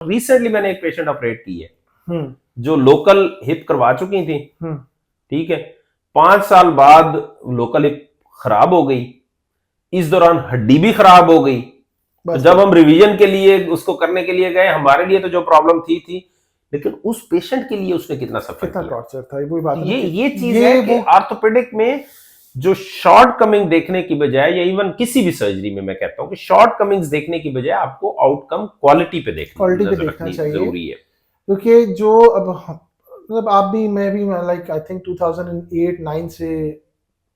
Recently मैंने एक patient operate की है हम्म जो लोकल हिप करवा चुकी थी, हम्म ठीक है। 5 साल बाद लोकल हिप खराब हो गई, इस दौरान हड्डी भी खराब हो गई। तो बस जब हम रिवीजन के लिए उसको करने के लिए गए, हमारे लिए तो जो प्रॉब्लम थी, लेकिन उस पेशेंट के लिए उसने कितना सफर कितना किया। टॉर्चर था, वही बात तो है ना ये कि चीज है ये कि वो ऑर्थोपेडिक में जो शॉर्ट कमिंग देखने की बजाय, या इवन किसी भी सर्जरी में मैं कहता हूं कि शॉर्ट कमिंग्स देखने की बजाय आपको आउटकम क्वालिटी पे क्वालिटी पे नजर देखना रखनी चाहिए। जरूरी है। क्योंकि जो अब मतलब आप भी, मैं भी, लाइक आई थिंक 2008-9 से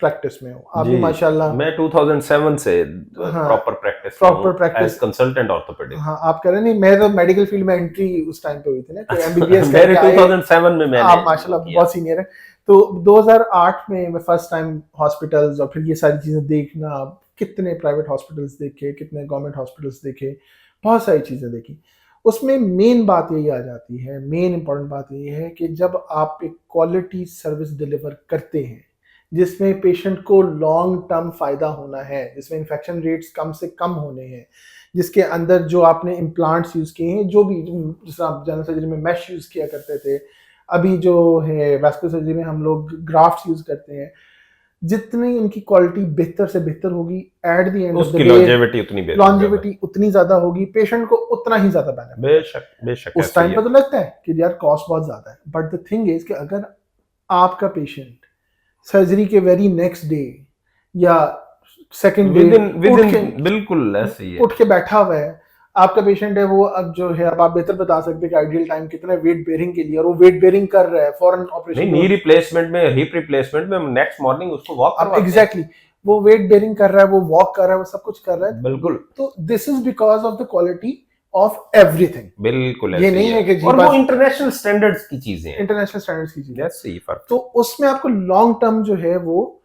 प्रैक्टिस में हूँ, आप जी, भी माशाल्लाह। मैं 2007 से हाँ, प्रॉपर प्रैक्टिस में हूँ proper as practice. Consultant orthopaedic. हाँ, आप कह रहे नहीं, मैं तो मेडिकल फील्ड में एंट्री उस टाइम पे हुई थी ना, कोई एमबीबीएस मेरे करके आए। 2007 में मैंने आप माशाल्लाह वो किया। बहुत सीनियर है। तो 2008 में मैं फर्स्ट टाइम हॉस्पिटल्स और फिर ये सारी चीज़ें देखना, कितने प्राइवेट हॉस्पिटल्स देखे, कितने गवर्नमेंट हॉस्पिटल्स देखे, बहुत सारी चीज़ें देखी। उसमें मेन बात यही आ जाती है, मेन इंपॉर्टेंट बात यही है कि जब आप एक क्वालिटी सर्विस डिलीवर करते हैं जिसमें पेशेंट को लॉन्ग टर्म फायदा होना है, जिसमें इन्फेक्शन रेट्स कम से कम होने हैं, जिसके अंदर जो आपने इम्प्लांट्स यूज़ किए हैं, जो भी जिस आप जनरल सर्जरी में मैश यूज़ किया करते थे, अभी जो है वैस्कुलर सर्जरी में हम लोग ग्राफ्ट्स यूज़ करते हैं, जितनी उनकी क्वालिटी बेहतर से बेहतर होगी, eight the end of the उसकी डे लॉन्जेविटी उतनी ज्यादा। लॉन्जिविटी उतनी ज़्यादा होगी, पेशेंट को उतना ही ज़्यादा बेनिफिट है। बेशक बेशक उस ऐसा ही टाइम है। पर तो लगता है कि यार कॉस्ट बहुत ज़्यादा है, बट द थिंग इज कि अगर आपका पेशेंट सर्जरी के वेरी नेक्स्ट डे या सेकेंड डे विद इन बिल्कुल ऐसे ही है। उठ के बैठा हुआ है, आपका पेशेंट है वो, अब जो है, अब आप बेहतर बता सकते हैं कि आइडियल टाइम कितना है वेट बेयरिंग के लिए, और वो वेट बेयरिंग कर रहा है फॉरन नहीं, ऑपरेशन नी के। रिप्लेसमेंट में, हिप रिप्लेसमेंट में नेक्स्ट मॉर्निंग उसको वॉक अब करवाते हैं। एग्जैक्टली वो वेट बेयरिंग कर रहा है, वो वॉक कर रहा है, वो सब कुछ कर रहा है। बिल्कुल तो this is because of the quality of everything. बिल्कुल ये ऐसे ही नहीं है। है कि जी और वो बस इंटरनेशनल स्टैंडर्ड्स की चीजें हैं, इंटरनेशनल स्टैंडर्ड्स की चीज है। ऐसे ही फर्क तो है। उसमें आपको लॉन्ग टर्म जो है वो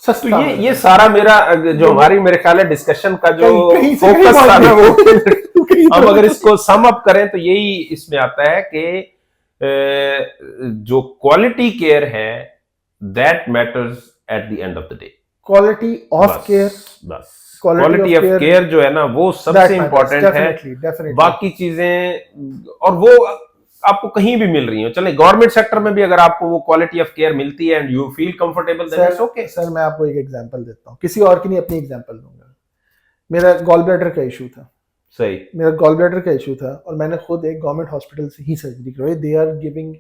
तो सस्ता मिल ये रहा सारा मेरा जो जो हमारी मेरे ख्याल है डिस्कशन का जो कहीं कहीं से कहीं फोकस था ना, वो कहीं हम अगर तो इसको सम अप करें तो यही इसमें आता है कि जो क्वालिटी केयर है that matters at the end of the day. Quality of care, बस quality quality of of care care जो है ना वो सबसे दैट मैटर्स इंपॉर्टेंट है। Definitely definitely. बाकी चीजें, और वो आपको कहीं भी मिल रही हो, चले गवर्नमेंट सेक्टर में भी अगर आपको वो क्वालिटी ऑफ केयर मिलती है and you feel comfortable, then it's okay. Sir मैं आपको एक एग्जांपल देता हूँ, किसी और की नहीं, अपनी एग्जांपल दूंगा। मेरा गॉल ब्लैडर का इशू था, सही। मेरा गॉल ब्लैडर का इशू था, और मैंने खुद एक गवर्नमेंट हॉस्पिटल से ही सर्जरी करवाई। दे आर गिविंग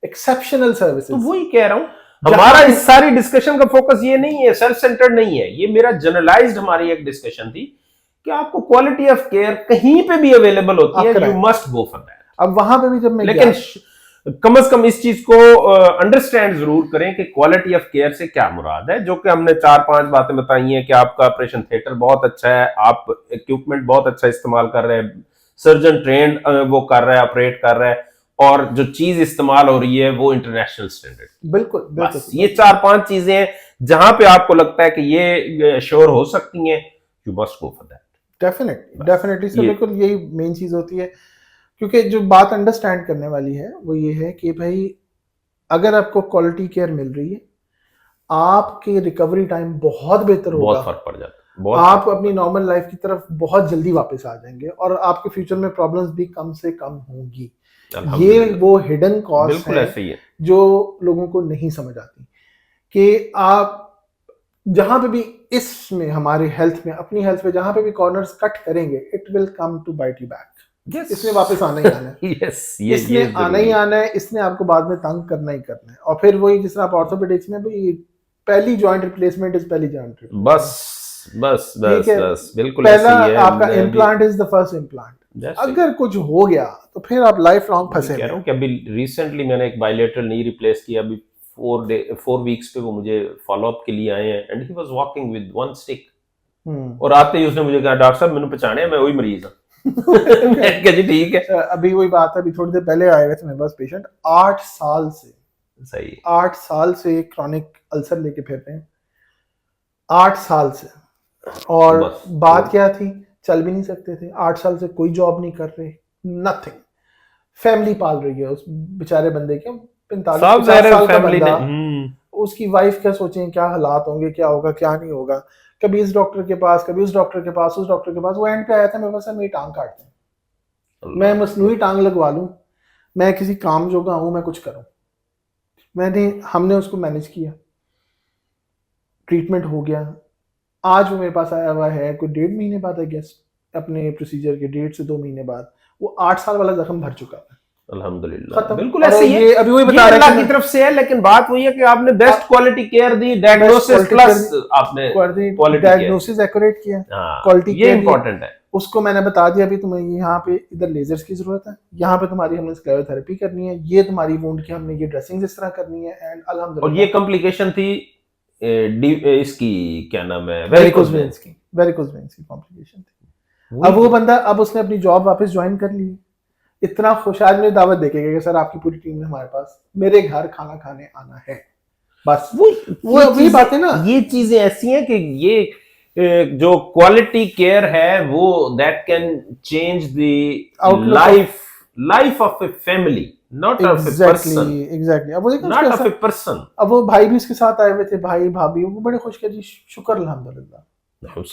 एक्सेप्शनल तो सर्विसेज। वही कह रहा हूं, हमारा इस सारी डिस्कशन का फोकस ये नहीं है, सेल्फ सेंटर्ड नहीं है, ये मेरा जनरलाइज्ड हमारी एक डिस्कशन थी कि आपको क्वालिटी ऑफ केयर कहीं पे भी अवेलेबल होती है, you must go for that. अब वहां पे भी जब मैं लेकिन कम से कम इस चीज को अंडरस्टैंड जरूर करें कि क्वालिटी ऑफ केयर से क्या मुराद है। जो कि हमने 4-5 बातें बताई हैं कि आपका ऑपरेशन थिएटर बहुत अच्छा है, आप इक्विपमेंट बहुत अच्छा इस्तेमाल कर रहे हैं, सर्जन ट्रेंड वो कर रहा है, ऑपरेट कर रहा है, और जो चीज इस्तेमाल हो रही है वो इंटरनेशनल स्टैंडर्ड। बिल्कुल बिल्कुल बस ये 4-5 चीजें हैं जहां पे आपको लगता है कि ये श्योर हो सकती हैं, you must go for that. Definitely sir, बिल्कुल यही मेन चीज होती है। क्योंकि जो बात अंडरस्टैंड करने वाली है वो ये है कि भाई अगर आपको क्वालिटी केयर मिल रही है, आपके रिकवरी टाइम बहुत बेहतर होगा, बहुत फर्क पड़ जाता है, आप अपनी नॉर्मल लाइफ की तरफ बहुत जल्दी वापस आ जाएंगे, और आपके फ्यूचर में प्रॉब्लम्स भी कम से कम होंगी। ये वो हिडन कॉस्ट बिल्कुल ऐसे ही है जो लोगों को नहीं समझ आती, कि आप जहां पे भी इसमें हमारे हेल्थ में, अपनी हेल्थ में जहां पे भी कॉर्नर्स कट करेंगे, it will come to bite you back. इसने वापस आना ही आना है। इसने आना ही आना है, इसने आपको बाद में तंग करना ही करना है। और फिर वही जिस तरह आप ऑर्थोपेडिक्स में भी, पहली जॉइंट रिप्लेसमेंट इज पहली जॉइंट रिप्लेसमेंट। बस बिल्कुल पहला ऐसे ही है। आपका implant is the first implant. अगर कुछ हो गया तो फिर आप लाइफ लॉन्ग फंसे कह रहा हूं कि अभी रिसेंटली मैंने एक बायलेटरल नी रिप्लेस किया, अभी 4 वीक्स पे वो मुझे फॉलो अप के लिए आए हैं, and he was walking with 1 stick. और आते ही उसने मुझे कहा, डॉक्टर साहब मैंने पहचाने, मैं वही मरीज हूं। जी ठीक है। अभी वही बात है, अभी थोड़ी देर पहले आए हुए थे मेरे पास पेशेंट, 8 साल से, सही 8 साल से क्रोनिक अल्सर लेके फिर रहे हैं, 8 साल से। और बात क्या थी, चल भी नहीं सकते थे, 8 साल से कोई जॉब नहीं कर रहे, नथिंग। फैमिली पाल रही है उस बेचारे बंदे के, 45-50 साल का बंदा, उसकी वाइफ क्या सोचें, क्या हालात होंगे, क्या होगा क्या नहीं होगा, कभी इस डॉक्टर के पास, कभी उस डॉक्टर के पास, उस डॉक्टर के पास। वो एंड पे आया था मेरे पास, मेरी टांग काटते हैं। मैं मसनूई टांग लगवा लूं, मैं किसी काम जोगा हूं, मैं कुछ करूं। हमने उसको मैनेज किया, ट्रीटमेंट हो गया। आज वो मेरे पास आया हुआ है कोई 1.5 महीने बाद, आई गेस, अपने प्रोसीजर के 1.5 से 2 महीने बाद। वो 8 साल वाला जख्म भर चुका है। अल्हम्दुलिल्लाह, खत्म। बिल्कुल और ऐसे ही ये है। अभी वही ये बता रहे अल्लाह थे की ना, तरफ से है, लेकिन बात वही है कि आपने बेस्ट क्वालिटी केयर दी, डायग्नोसिस प्लस आपने क्वालिटी केयर, डायग्नोसिस एक्यूरेट किया, हाँ, क्वालिटी ये केयर इंपॉर्टेंट है। उसको मैंने बता दिया अभी तुम्हें यहाँ पे इधर लेजर्स की जरूरत है, यहाँ पे तुम्हारी हमने स्क्लेरोथेरेपी करनी है, ये तुम्हारी वुंड की हमने ये ड्रेसिंग इस तरह करनी है, एंड और अल्हम्दुलिल्लाह। ये कॉम्प्लिकेशन थी इसकी क्या नाम है, वेरिकोज वेन्स की कॉम्प्लिकेशन थी। अब वो बंदा, अब उसने अपनी जॉब वापस ज्वाइन कर ली, इतना खुश, आज मुझे दावत देके गया कि सर आपकी पूरी टीम ने हमारे पास मेरे घर खाना खाने आना है। बस वो वही बात है ना, ये चीजें ऐसी हैं कि ये जो क्वालिटी केयर है वो that can change the life of a family, not of a person, exactly. अब वो देखो नॉट ऑफ ए पर्सन। अब वो भाई भी उसके साथ आए हुए थे, भाई भाभी, वो बड़े खुश के जी, शुक्र अल्हम्दुलिल्लाह।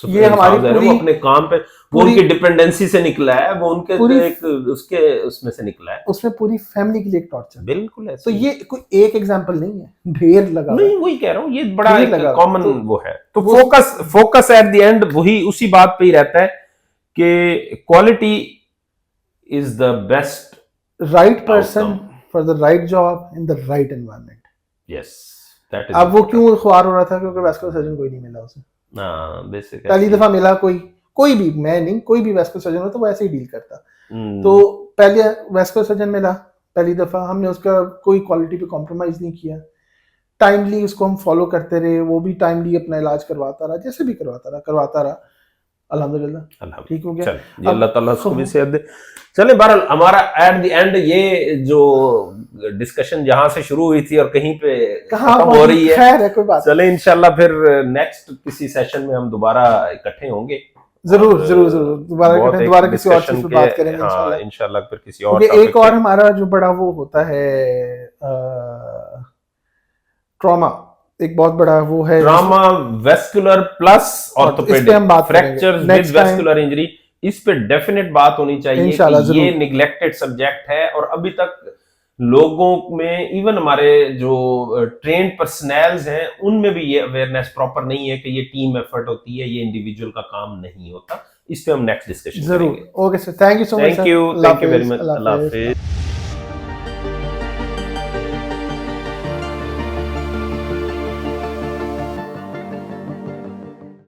ये हमारी पूरी, वो अपने काम पे, वो उनकी डिपेंडेंसी से निकला है, वो उनके एक उसके उसमें से निकला है, उसमें पूरी फैमिली के लिए एक टॉर्चर। बिल्कुल है। तो ये कोई एक एग्जांपल नहीं है, ढेर लगा। नहीं, वही कह रहा हूँ, ये बड़ा एक कॉमन वो है। तो वो फोकस एट द एंड वही उसी बात पे ही रहता है कि quality is the best, right person for the right job in the right environment. Yes, that is. अब वो क्यों ख्वार हो रहा था? क्योंकि वैस्कुलर सर्जन कोई नहीं मिला उसे। बेसिक पहली दफा मिला कोई भी, मैं नहीं, कोई भी वैस्कुलर सर्जन हो तो वो ऐसे ही डील करता। तो पहले वैस्कुलर सर्जन मिला पहली दफा, हमने उसका कोई क्वालिटी पे कॉम्प्रोमाइज नहीं किया, टाइमली उसको हम फॉलो करते रहे, वो भी टाइमली अपना इलाज करवाता रहा, जैसे भी करवाता रहा, अल्हम्दुलिल्लाह ठीक हो गया। चल, अल्लाह ताला उसको भी सेहत दे। चले, बहरहाल हमारा एट द एंड ये जो डिस्कशन जहां से शुरू हुई थी और कहीं पे खत्म हो रही है, खैर है, कोई बात। चले, इंशाल्लाह फिर नेक्स्ट किसी सेशन में हम दोबारा इकट्ठे होंगे। जरूर दोबारा किसी और चीज पे बात करेंगे इंशाल्लाह फिर किसी और। एक और हमारा जो बड़ा वो होता है ट्रॉमा, एक बहुत बड़ा वो है trauma, vascular plus orthopaedic, fractures with vascular injury, इस पे डेफिनेट बात होनी चाहिए कि ये निगलेक्टेड सब्जेक्ट है और अभी तक लोगों में, इवन हमारे जो ट्रेन्ड पर्सनल्स हैं उनमें भी ये अवेयरनेस प्रॉपर नहीं है कि ये टीम एफर्ट होती है, ये इंडिविजुअल का काम नहीं होता। इस पे हम नेक्स्ट डिस्कशन जरूर। Okay sir, thank you so much. Thank you very much. Allah Hafiz.